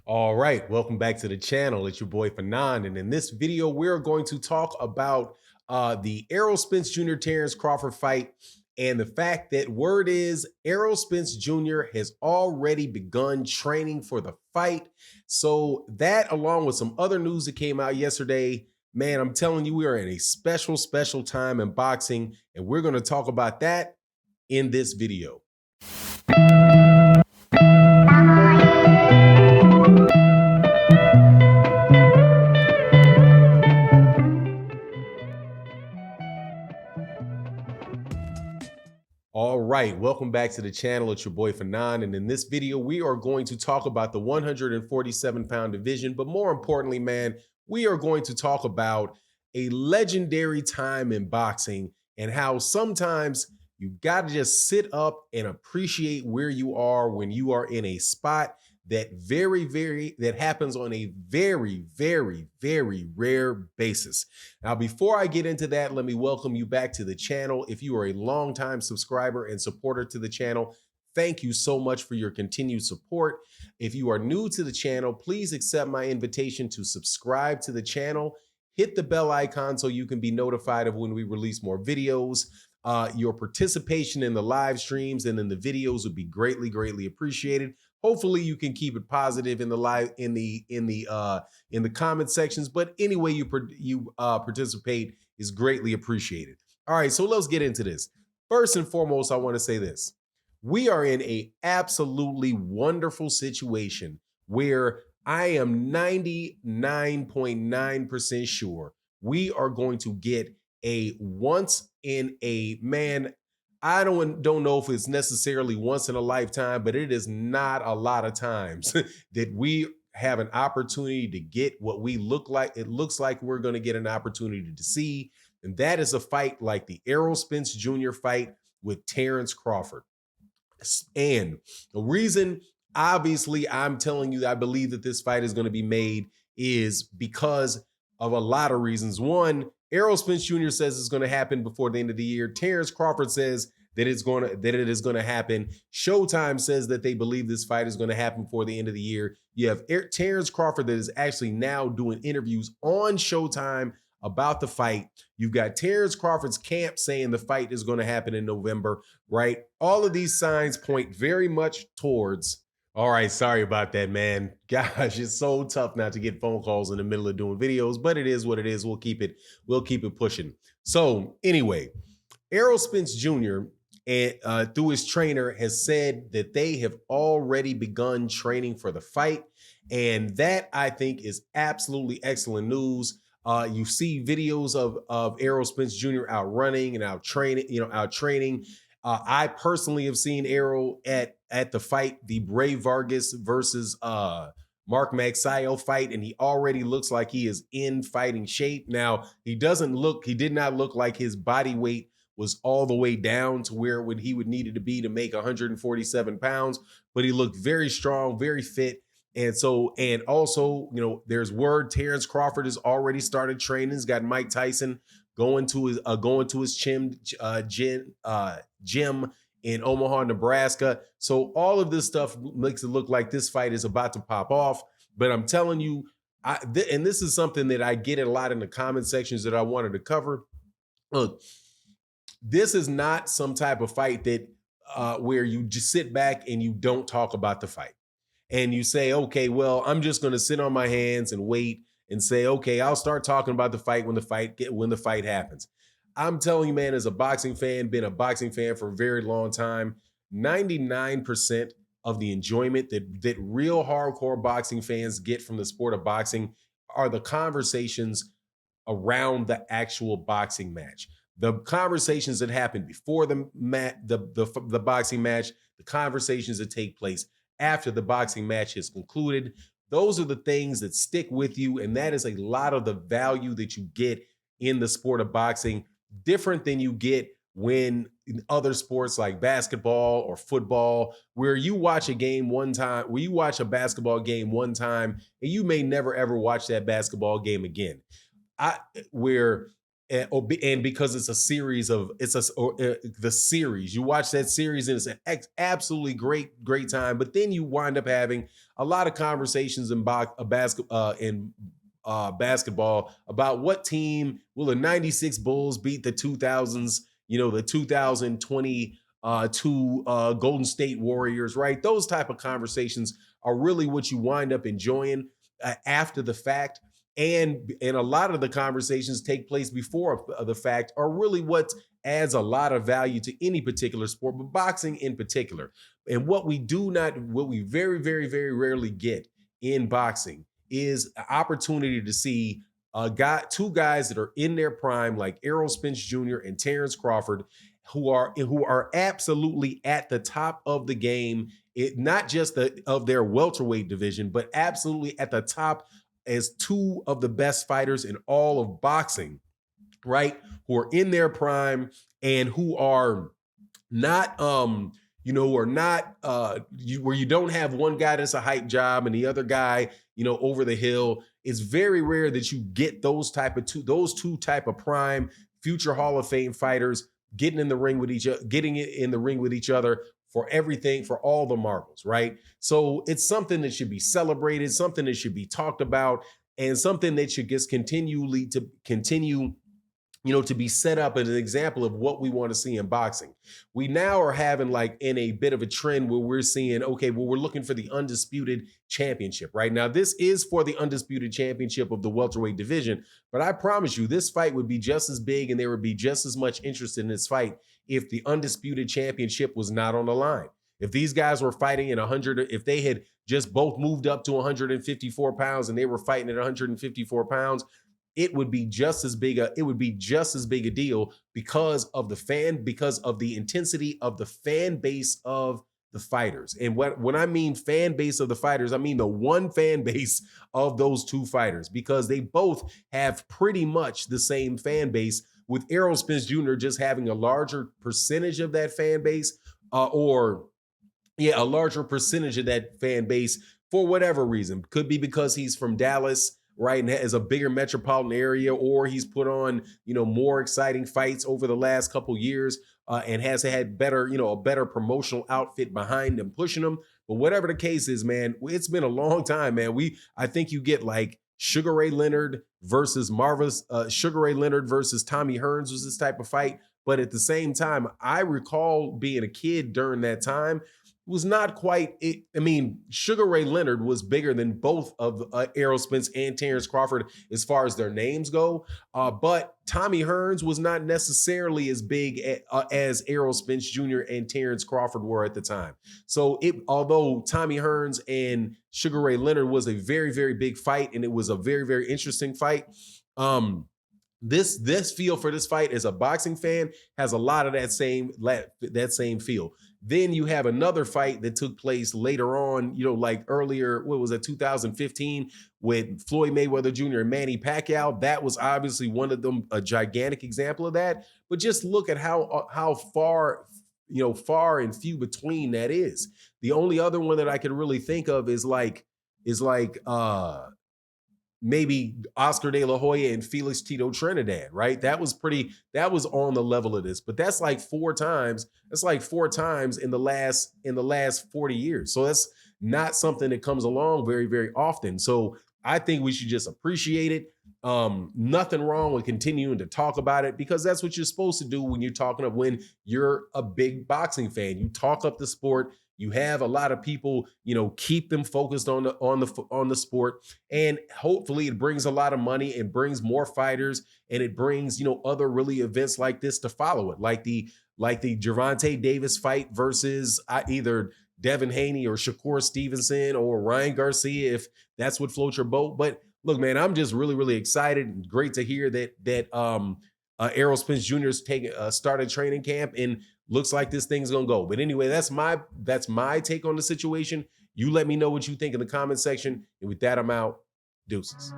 All right, welcome back to the channel. It's your boy Fanon, and in this video, we're going to talk about the Errol Spence Jr. Terence Crawford fight, and the fact that word is Errol Spence Jr. has already begun training for the fight. So that, along with some other news that came out yesterday, man, I'm telling you, we are in a special time in boxing, and we're going to talk about that in this video. All right, welcome back to the channel. It's your boy Fanon, and in this video, we are going to talk about the 147-pound division, but more importantly, man, we are going to talk about a legendary time in boxing and how sometimes you got to just sit up and appreciate where you are when you are in a spot that that happens on a very rare basis. Now, before I get into that, let me welcome you back to the channel. If you are a longtime subscriber and supporter to the channel, thank you so much for your continued support. If you are new to the channel, please accept my invitation to subscribe to the channel. Hit the bell icon so you can be notified of when we release more videos. Your participation in the live streams and in the videos would be greatly appreciated. Hopefully you can keep it positive in the live in the comment sections, but any way you participate is greatly appreciated. All right, so let's get into this. First and foremost, I want to say this. We are in a absolutely wonderful situation where I am 99.9% sure we are going to get a once in a man. I don't know if it's necessarily once in a lifetime, but it is not a lot of times that we have an opportunity to get what we look like. It looks like we're going to get an opportunity to see, and that is a fight like the Errol Spence Jr. fight with Terence Crawford. And the reason, obviously, I'm telling you, I believe that this fight is going to be made is because of a lot of reasons. One, Errol Spence Jr. says it's going to happen before the end of the year. Terence Crawford says that it is going to happen. Showtime says that they believe this fight is going to happen before the end of the year. You have Terence Crawford that is actually now doing interviews on Showtime about the fight. You've got Terence Crawford's camp saying the fight is going to happen in November, right? All of these signs point very much towards. All right, sorry about that, man. Gosh, it's so tough not to get phone calls in the middle of doing videos, but it is what it is. We'll keep it pushing. So anyway, Errol Spence Jr. and through his trainer has said that they have already begun training for the fight, and that I think is absolutely excellent news. You see videos of Errol Spence Jr. out running and out training. I personally have seen Errol at the fight, the Brave Vargas versus Mark Magsayo fight, and he already looks like he is in fighting shape. Now, he did not look like his body weight was all the way down to where he would needed to be to make 147 pounds, but he looked very strong, very fit. And also, there's word Terence Crawford has already started training. He's got Mike Tyson going to his gym in Omaha, Nebraska. So all of this stuff makes it look like this fight is about to pop off. But I'm telling you, and this is something that I get a lot in the comment sections that I wanted to cover. Look, this is not some type of fight that where you just sit back and you don't talk about the fight. And you say, okay, well, I'm just going to sit on my hands and wait and say, okay, I'll start talking about the fight when the fight happens. I'm telling you, man, as a boxing fan, been a boxing fan for a very long time, 99% of the enjoyment that real hardcore boxing fans get from the sport of boxing are the conversations around the actual boxing match. The conversations that happen before the boxing match, the conversations that take place after the boxing match has concluded. Those are the things that stick with you, and that is a lot of the value that you get in the sport of boxing, different than you get when in other sports like basketball or football, where you watch a basketball game one time, and you may never ever watch that basketball game again. Where and because it's a series of the series, you watch that series and it's an absolutely great time, but then you wind up having a lot of conversations in basketball about what team will the 96 Bulls beat the 2000s, the 2020 Golden State Warriors, right? Those type of conversations are really what you wind up enjoying after the fact. And a lot of the conversations take place before the fact are really what adds a lot of value to any particular sport, but boxing in particular. And what we very, very, very rarely get in boxing is an opportunity to see two guys that are in their prime, like Errol Spence Jr. and Terence Crawford, who are absolutely at the top of the game, not just of their welterweight division, but absolutely at the top as two of the best fighters in all of boxing, right? Who are in their prime and who are not where you don't have one guy that's a hype job and the other guy, over the hill. It's very rare that you get those two type of prime future Hall of Fame fighters getting in the ring with each other for everything, for all the marbles, right? So it's something that should be celebrated, something that should be talked about, and something that should just continue to be set up as an example of what we want to see in boxing. We now are having in a bit of a trend where we're seeing, okay, well, we're looking for the undisputed championship, right? Now, this is for the undisputed championship of the welterweight division, but I promise you this fight would be just as big and there would be just as much interest in this fight if the undisputed championship was not on the line. If these guys were fighting at 100, if they had just both moved up to 154 pounds and they were fighting at 154 pounds, it would be just as big a deal because of the intensity of the fan base of the fighters. And when I mean fan base of the fighters, I mean the one fan base of those two fighters, because they both have pretty much the same fan base, with Errol Spence Jr. just having a larger percentage of that fan base, a larger percentage of that fan base for whatever reason. Could be because he's from Dallas, right, and has a bigger metropolitan area, or he's put on, more exciting fights over the last couple years, and has had a better promotional outfit behind him, pushing him. But whatever the case is, man, it's been a long time, man. I think you get Sugar Ray Leonard versus Sugar Ray Leonard versus Tommy Hearns was this type of fight. But at the same time, I recall being a kid during that time. Was not quite it. I mean, Sugar Ray Leonard was bigger than both of Errol Spence and Terence Crawford as far as their names go. But Tommy Hearns was not necessarily as big as Errol Spence Jr. and Terence Crawford were at the time. So although Tommy Hearns and Sugar Ray Leonard was a very, very big fight, and it was a very, very interesting fight, this feel for this fight as a boxing fan has a lot of that same feel. Then you have another fight that took place later on, earlier, 2015, with Floyd Mayweather Jr. and Manny Pacquiao. That was obviously one of them, a gigantic example of that. But just look at how far and few between that is. The only other one that I could really think of is maybe Oscar De La Hoya and Felix Tito Trinidad, right? That was on the level of this, but that's four times. That's four times in the last 40 years. So that's not something that comes along very, very often. So I think we should just appreciate it. Nothing wrong with continuing to talk about it, because that's what you're supposed to do when you're a big boxing fan. You talk up the sport. You have a lot of people, keep them focused on the sport, and hopefully it brings a lot of money and brings more fighters, and it brings, other really events like this to follow it, like the Gervonta Davis fight versus either Devin Haney or Shakur Stevenson or Ryan Garcia, if that's what floats your boat. But look, man, I'm just really, really excited, and great to hear that Errol Spence Jr. is started training camp, and looks like this thing's gonna go. But anyway, that's my take on the situation. You let me know what you think in the comment section. And with that, I'm out. Deuces.